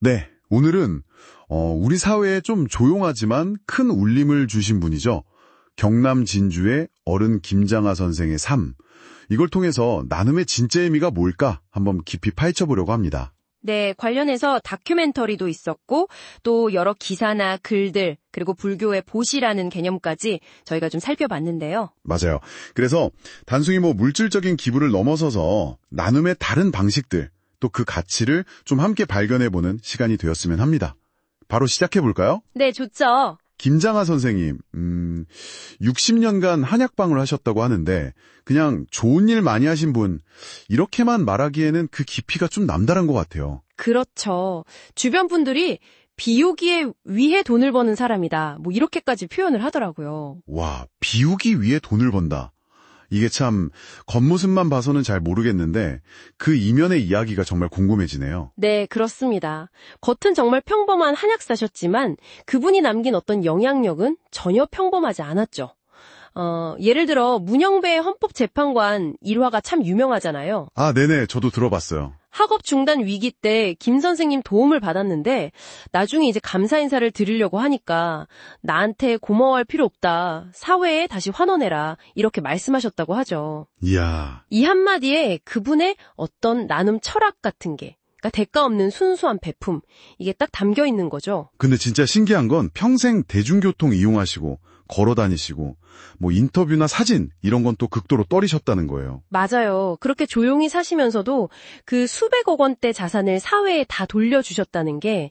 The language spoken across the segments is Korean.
네, 오늘은 우리 사회에 좀 조용하지만 큰 울림을 주신 분이죠. 경남 진주의 어른 김장하 선생의 삶. 이걸 통해서 나눔의 진짜 의미가 뭘까 한번 깊이 파헤쳐보려고 합니다. 네, 관련해서 다큐멘터리도 있었고 또 여러 기사나 글들 그리고 불교의 보시라는 개념까지 저희가 좀 살펴봤는데요. 맞아요. 그래서 단순히 물질적인 기부를 넘어서서 나눔의 다른 방식들, 또 그 가치를 좀 함께 발견해보는 시간이 되었으면 합니다. 바로 시작해볼까요? 네, 좋죠. 김장하 선생님, 60년간 한약방을 하셨다고 하는데 그냥 좋은 일 많이 하신 분, 이렇게만 말하기에는 그 깊이가 좀 남다른 것 같아요. 그렇죠. 주변 분들이 비우기에 위해 돈을 버는 사람이다. 이렇게까지 표현을 하더라고요. 와, 비우기 위해 돈을 번다. 이게 참 겉모습만 봐서는 잘 모르겠는데 그 이면의 이야기가 정말 궁금해지네요. 네, 그렇습니다. 겉은 정말 평범한 한약사셨지만 그분이 남긴 어떤 영향력은 전혀 평범하지 않았죠. 예를 들어 문영배 헌법재판관 일화가 참 유명하잖아요. 아, 네네. 저도 들어봤어요. 학업 중단 위기 때 김 선생님 도움을 받았는데 나중에 이제 감사 인사를 드리려고 하니까 나한테 고마워할 필요 없다. 사회에 다시 환원해라. 이렇게 말씀하셨다고 하죠. 이야. 이 한마디에 그분의 어떤 나눔 철학 같은 게, 그러니까 대가 없는 순수한 베품, 이게 딱 담겨 있는 거죠. 근데 진짜 신기한 건 평생 대중교통 이용하시고 걸어 다니시고 인터뷰나 사진 이런 건 또 극도로 떨이셨다는 거예요. 맞아요. 그렇게 조용히 사시면서도 그 수백억 원대 자산을 사회에 다 돌려주셨다는 게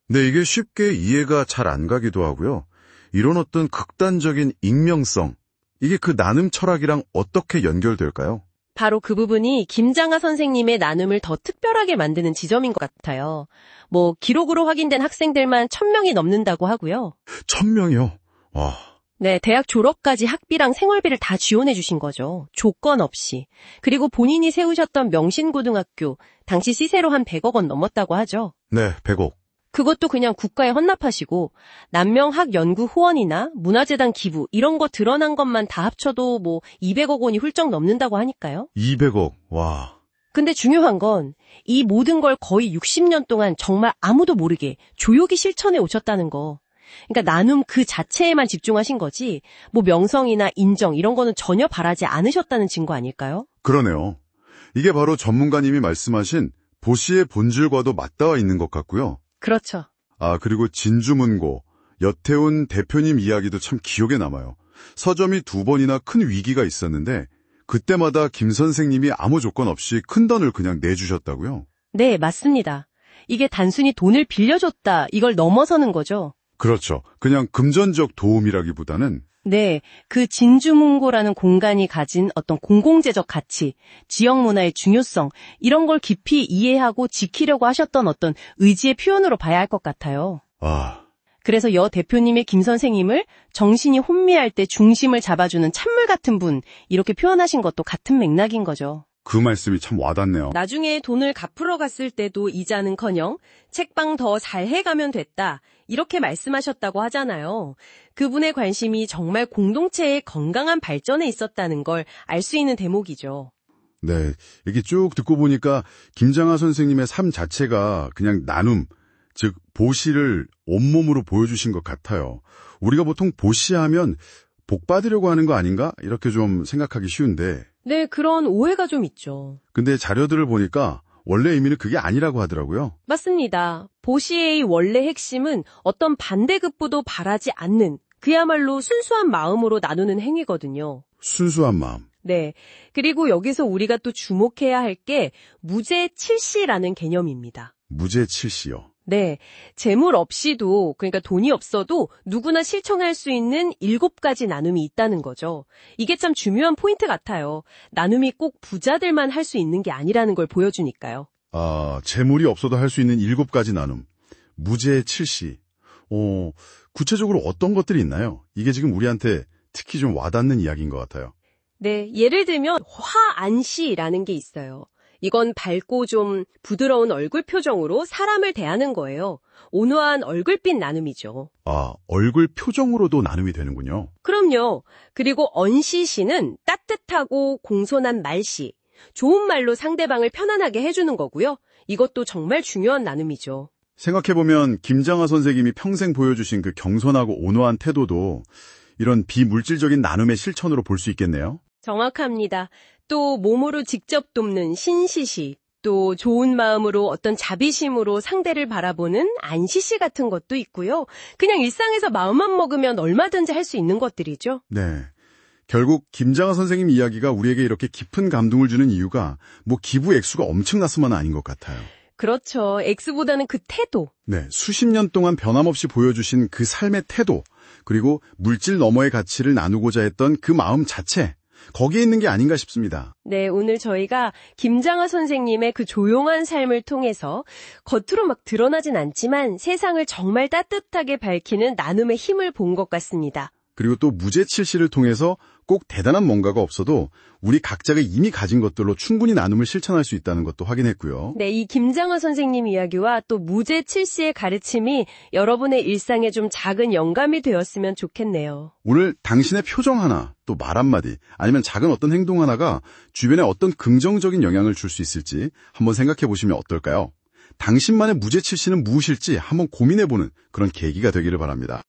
네, 이게 쉽게 이해가 잘 안 가기도 하고요. 이런 어떤 극단적인 익명성, 이게 그 나눔 철학이랑 어떻게 연결될까요? 바로 그 부분이 김장하 선생님의 나눔을 더 특별하게 만드는 지점인 것 같아요. 기록으로 확인된 학생들만 1000명이 넘는다고 하고요. 1000명이요? 와. 네, 대학 졸업까지 학비랑 생활비를 다 지원해 주신 거죠. 조건 없이. 그리고 본인이 세우셨던 명신고등학교, 당시 시세로 한 100억 원 넘었다고 하죠. 네, 100억. 그것도 그냥 국가에 헌납하시고 남명학 연구 후원이나 문화재단 기부 이런 거 드러난 것만 다 합쳐도 200억 원이 훌쩍 넘는다고 하니까요. 200억. 와. 근데 중요한 건 이 모든 걸 거의 60년 동안 정말 아무도 모르게 조용히 실천해 오셨다는 거. 그러니까 나눔 그 자체에만 집중하신 거지 명성이나 인정 이런 거는 전혀 바라지 않으셨다는 증거 아닐까요? 그러네요. 이게 바로 전문가님이 말씀하신 보시의 본질과도 맞닿아 있는 것 같고요. 그렇죠. 아, 그리고 진주문고, 여태운 대표님 이야기도 참 기억에 남아요. 서점이 2번이나 큰 위기가 있었는데 그때마다 김 선생님이 아무 조건 없이 큰 돈을 그냥 내주셨다고요? 네, 맞습니다. 이게 단순히 돈을 빌려줬다 이걸 넘어서는 거죠. 그렇죠. 그냥 금전적 도움이라기보다는 네, 그 진주문고라는 공간이 가진 어떤 공공재적 가치, 지역 문화의 중요성 이런 걸 깊이 이해하고 지키려고 하셨던 어떤 의지의 표현으로 봐야 할 것 같아요. 그래서 여 대표님의 김 선생님을 정신이 혼미할 때 중심을 잡아주는 찬물 같은 분 이렇게 표현하신 것도 같은 맥락인 거죠. 그 말씀이 참 와닿네요. 나중에 돈을 갚으러 갔을 때도 이자는커녕 책방 더 잘해가면 됐다 이렇게 말씀하셨다고 하잖아요. 그분의 관심이 정말 공동체의 건강한 발전에 있었다는 걸 알 수 있는 대목이죠. 네, 이렇게 쭉 듣고 보니까 김장하 선생님의 삶 자체가 그냥 나눔, 즉 보시를 온몸으로 보여주신 것 같아요. 우리가 보통 보시하면 복 받으려고 하는 거 아닌가? 이렇게 좀 생각하기 쉬운데. 네, 그런 오해가 좀 있죠. 근데 자료들을 보니까 원래 의미는 그게 아니라고 하더라고요. 맞습니다. 보시의 원래 핵심은 어떤 반대급부도 바라지 않는 그야말로 순수한 마음으로 나누는 행위거든요. 순수한 마음. 네. 그리고 여기서 우리가 또 주목해야 할 게 무죄칠시라는 개념입니다. 무죄칠시요. 네. 재물 없이도, 그러니까 돈이 없어도 누구나 실천할 수 있는 7가지 나눔이 있다는 거죠. 이게 참 중요한 포인트 같아요. 나눔이 꼭 부자들만 할 수 있는 게 아니라는 걸 보여주니까요. 아, 재물이 없어도 할 수 있는 7가지 나눔. 무죄칠시. 구체적으로 어떤 것들이 있나요? 이게 지금 우리한테 특히 좀 와닿는 이야기인 것 같아요. 네. 예를 들면 화안시라는 게 있어요. 이건 밝고 좀 부드러운 얼굴 표정으로 사람을 대하는 거예요. 온화한 얼굴빛 나눔이죠. 아, 얼굴 표정으로도 나눔이 되는군요. 그럼요. 그리고 언시시는 따뜻하고 공손한 말씨. 좋은 말로 상대방을 편안하게 해주는 거고요. 이것도 정말 중요한 나눔이죠. 생각해보면 김장하 선생님이 평생 보여주신 그 경선하고 온화한 태도도 이런 비물질적인 나눔의 실천으로 볼 수 있겠네요. 정확합니다. 또 몸으로 직접 돕는 신시시, 또 좋은 마음으로 어떤 자비심으로 상대를 바라보는 안시시 같은 것도 있고요. 그냥 일상에서 마음만 먹으면 얼마든지 할 수 있는 것들이죠. 네. 결국 김장하 선생님 이야기가 우리에게 이렇게 깊은 감동을 주는 이유가 뭐 기부 액수가 엄청나서만 아닌 것 같아요. 그렇죠. X보다는 그 태도. 네, 수십 년 동안 변함없이 보여주신 그 삶의 태도, 그리고 물질 너머의 가치를 나누고자 했던 그 마음 자체, 거기에 있는 게 아닌가 싶습니다. 네, 오늘 저희가 김장하 선생님의 그 조용한 삶을 통해서 겉으로 막 드러나진 않지만 세상을 정말 따뜻하게 밝히는 나눔의 힘을 본 것 같습니다. 그리고 또 무죄칠시를 통해서 꼭 대단한 뭔가가 없어도 우리 각자가 이미 가진 것들로 충분히 나눔을 실천할 수 있다는 것도 확인했고요. 네, 이 김장하 선생님 이야기와 또 무죄칠시의 가르침이 여러분의 일상에 좀 작은 영감이 되었으면 좋겠네요. 오늘 당신의 표정 하나, 또 말 한마디, 아니면 작은 어떤 행동 하나가 주변에 어떤 긍정적인 영향을 줄 수 있을지 한번 생각해 보시면 어떨까요? 당신만의 무죄칠시는 무엇일지 한번 고민해 보는 그런 계기가 되기를 바랍니다.